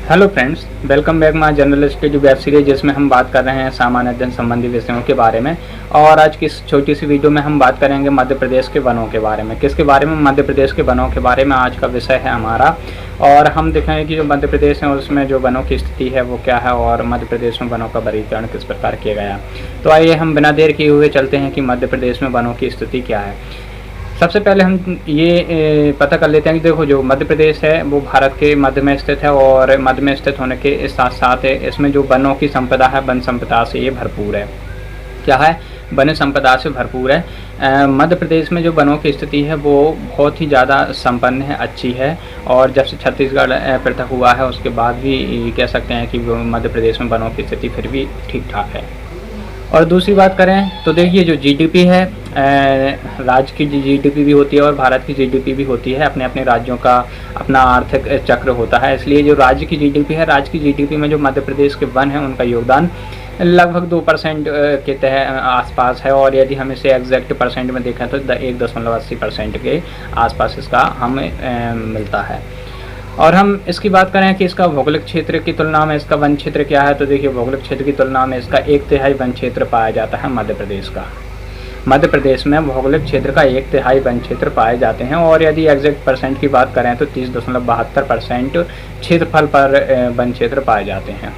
Hello friends, welcome back my general study web series, जिसमें हम बात कर रहे हैं सामान्य अध्ययन संबंधी विषयों के बारे में। और आज की इस छोटी सी वीडियो में हम बात करेंगे मध्य प्रदेश के वनों के बारे में। किसके बारे में? मध्य प्रदेश के वनों के बारे में आज का विषय है हमारा। और हम देखेंगे कि जो मध्य प्रदेश है उसमें जो वनों की स्थिति है वो क्या है, और मध्य प्रदेश में वनों का वर्गीकरण किस प्रकार किया गया। तो आइए हम बिना देर किए हुए चलते हैं कि मध्य प्रदेश में वनों की स्थिति क्या है। सबसे पहले हम ये पता कर लेते हैं कि देखो, जो मध्य प्रदेश है वो भारत के मध्य में स्थित है, और मध्य में स्थित होने के साथ साथ इसमें जो वनों की संपदा है, वन संपदा से ये भरपूर है। क्या है? वन संपदा से भरपूर है। मध्य प्रदेश में जो वनों की स्थिति है वो बहुत ही ज़्यादा संपन्न है, अच्छी है। और जब से छत्तीसगढ़ पृथक हुआ है उसके बाद भी कह सकते हैं कि मध्य प्रदेश में वनों की स्थिति फिर भी ठीक ठाक है। और दूसरी बात करें तो देखिए, जो जीडीपी है, राज्य की जीडीपी भी होती है और भारत की जीडीपी भी होती है। अपने अपने राज्यों का अपना आर्थिक चक्र होता है, इसलिए जो राज्य की जीडीपी है, राज्य की जीडीपी में जो मध्य प्रदेश के वन है उनका योगदान लगभग 2% के तहत आसपास है। और यदि हम इसे एग्जैक्ट परसेंट में देखें तो 1.80% के आसपास इसका हमें मिलता है। और हम इसकी बात करें कि इसका भौगोलिक क्षेत्र की तुलना में इसका वन क्षेत्र क्या है, तो देखिए, भौगोलिक क्षेत्र की तुलना में इसका 1/3 वन क्षेत्र पाया जाता है मध्य प्रदेश का। मध्य प्रदेश में भौगोलिक क्षेत्र का 1/3 वन क्षेत्र पाए जाते हैं। और यदि एग्जैक्ट परसेंट की बात करें तो 30.72% क्षेत्रफल पर वन क्षेत्र पाए जाते हैं।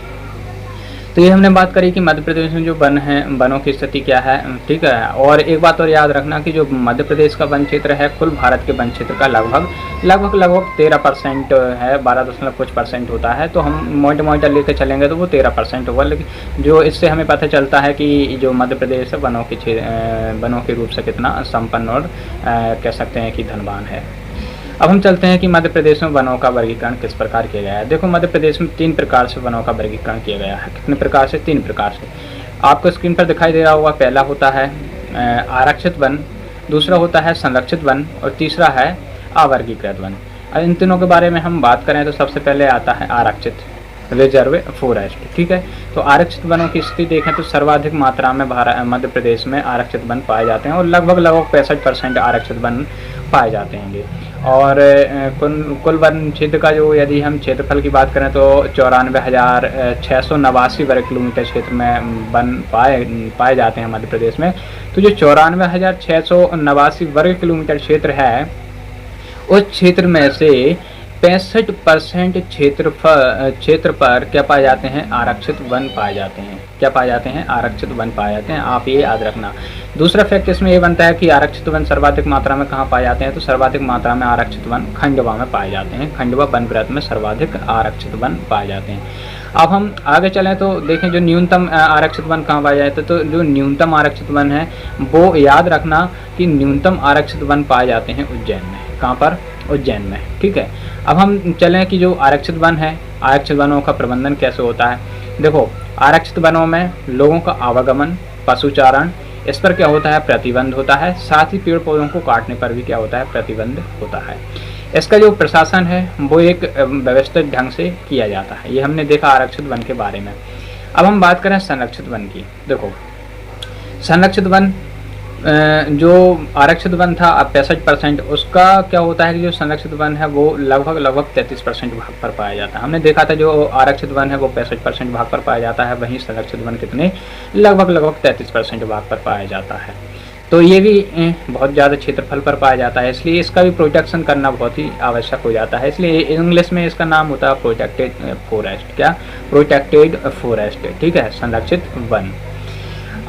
तो ये हमने बात करी कि मध्य प्रदेश में जो वन है, वनों की स्थिति क्या है, ठीक है। और एक बात और याद रखना कि जो मध्य प्रदेश का वन क्षेत्र है कुल भारत के वन क्षेत्र का लगभग 13% है, 12 कुछ परसेंट होता है। तो हम मोटा लेकर चलेंगे तो वो 13% होगा। लेकिन जो इससे हमें पता चलता है कि जो मध्य प्रदेश है वनों के रूप से कितना संपन्न और कह सकते हैं कि धनवान है। अब हम चलते हैं कि मध्य प्रदेश में वनों का वर्गीकरण किस प्रकार किया गया है। देखो, मध्य प्रदेश में 3 प्रकार से वनों का वर्गीकरण किया गया है। कितने प्रकार से? 3 प्रकार से। आपको स्क्रीन पर दिखाई दे रहा होगा। पहला होता है आरक्षित वन, दूसरा होता है संरक्षित वन, और तीसरा है अवर्गीकृत वन। अब इन तीनों के बारे में हम बात करें तो सबसे पहले आता है आरक्षित, रिजर्व फॉरेस्ट, ठीक है। तो आरक्षित वनों की स्थिति देखें तो सर्वाधिक मात्रा में मध्य प्रदेश में आरक्षित वन पाए जाते हैं, और लगभग 65% आरक्षित वन पाए जाते हैं। और कुल वन क्षेत्र का जो यदि हम क्षेत्रफल की बात करें तो 94,689 वर्ग किलोमीटर क्षेत्र में वन पाए जाते हैं मध्य प्रदेश में। तो जो 94,689 वर्ग किलोमीटर क्षेत्र है, उस क्षेत्र में से 65% क्षेत्र पर क्या पाए जाते हैं? आरक्षित वन पाए जाते हैं। क्या पाए जाते हैं? आरक्षित वन पाए जाते हैं। आप ये याद रखना। दूसरा फैक्ट इसमें ये बनता है कि आरक्षित वन सर्वाधिक मात्रा में कहाँ पाए जाते हैं, तो सर्वाधिक मात्रा में आरक्षित वन खंडवा में पाए जाते हैं। खंडवा वन वृत्त में सर्वाधिक आरक्षित वन पाए जाते हैं। अब हम आगे चलें तो देखें जो न्यूनतम आरक्षित वन कहाँ पाए जाते हैं। तो जो न्यूनतम आरक्षित वन है वो याद रखना कि न्यूनतम आरक्षित वन पाए जाते हैं उज्जैन में। कहाँ पर? उज्जैन में, ठीक है। अब हम चलें कि जो आरक्षित वन है, आरक्षित वनों का प्रबंधन कैसे होता है। देखो, आरक्षित वनों में लोगों का आवागमन, पशुचारण, इस पर क्या होता है? प्रतिबंध होता है। साथ ही पेड़ पौधों को काटने पर भी क्या होता है? प्रतिबंध होता है। इसका जो प्रशासन है वो एक व्यवस्थित ढंग से किया जाता है। ये हमने देखा आरक्षित वन के बारे में। अब हम बात करें संरक्षित वन की। देखो, संरक्षित वन जो आरक्षित वन था 65%, उसका क्या होता है कि जो संरक्षित वन है वो लगभग 33% भाग पर पाया जाता है। हमने देखा था जो आरक्षित वन है वो 65% भाग पर पाया जाता है, वहीं संरक्षित वन कितने? लगभग 33% भाग पर पाया जाता है। तो ये भी बहुत ज़्यादा क्षेत्रफल पर पाया जाता है, इसलिए इसका भी प्रोटेक्शन करना बहुत ही आवश्यक हो जाता है। इसलिए इंग्लिश में इसका नाम होता है प्रोटेक्टेड फॉरेस्ट। क्या? प्रोटेक्टेड फॉरेस्ट, ठीक है, संरक्षित वन।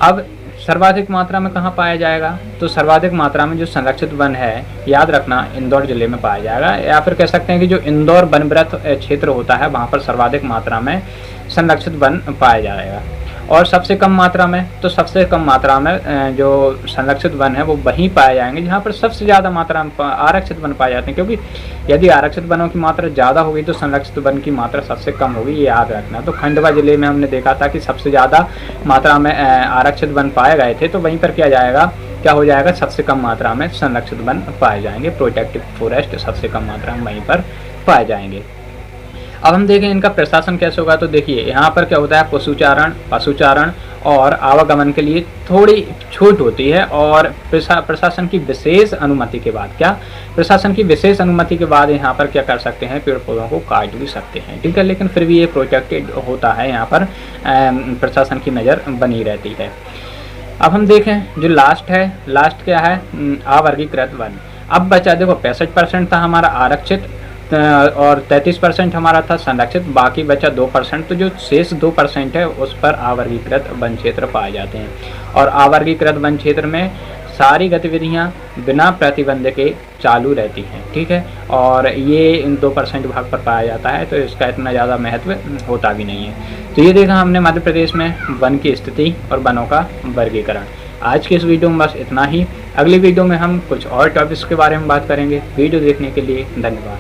अब सर्वाधिक मात्रा में कहाँ पाया जाएगा? तो सर्वाधिक मात्रा में जो संरक्षित वन है, याद रखना, इंदौर जिले में पाया जाएगा, या फिर कह सकते हैं कि जो इंदौर वनवृत्त क्षेत्र होता है वहाँ पर सर्वाधिक मात्रा में संरक्षित वन पाया जाएगा। और सबसे कम मात्रा में, तो सबसे कम मात्रा में जो संरक्षित वन है वो वहीं पाए जाएंगे जहाँ पर सबसे ज़्यादा मात्रा में आरक्षित वन पाए जाते हैं। क्योंकि यदि आरक्षित वनों की मात्रा ज़्यादा होगी तो संरक्षित वन की मात्रा सबसे कम होगी, ये याद रखना। तो खंडवा जिले में हमने देखा था कि सबसे ज़्यादा मात्रा में आरक्षित वन पाए गए थे, तो वहीं पर क्या हो जाएगा? सबसे कम मात्रा में संरक्षित वन पाए जाएंगे। प्रोटेक्टिव फॉरेस्ट सबसे कम मात्रा में वहीं पर पाए जाएंगे। अब हम देखें इनका प्रशासन कैसे होगा। तो देखिए, यहाँ पर क्या होता है? पशुचारण और आवागमन के लिए थोड़ी छूट होती है, और प्रशासन की विशेष अनुमति के बाद, क्या प्रशासन की विशेष अनुमति के बाद यहाँ पर क्या कर सकते हैं, पेड़ पौधों को काट भी सकते हैं, ठीक है। लेकिन फिर भी ये प्रोटेक्टेड होता है, यहाँ पर प्रशासन की नज़र बनी रहती है। अब हम देखें जो लास्ट है, लास्ट क्या है, अवर्गीकृत वन। अब बचा देखो 65% था हमारा आरक्षित और 33% हमारा था संरक्षित, बाकी बचा 2%। तो जो शेष 2% है उस पर अवर्गीकृत वन क्षेत्र पाए जाते हैं, और अवर्गीकृत वन क्षेत्र में सारी गतिविधियां बिना प्रतिबंध के चालू रहती हैं, ठीक है। और ये इन 2% भाग पर पाया जाता है, तो इसका इतना ज़्यादा महत्व होता भी नहीं है। तो ये देखा हमने मध्य प्रदेश में वन की स्थिति और वनों का वर्गीकरण। आज के इस वीडियो में बस इतना ही। अगली वीडियो में हम कुछ और टॉपिक्स के बारे में बात करेंगे। वीडियो देखने के लिए धन्यवाद।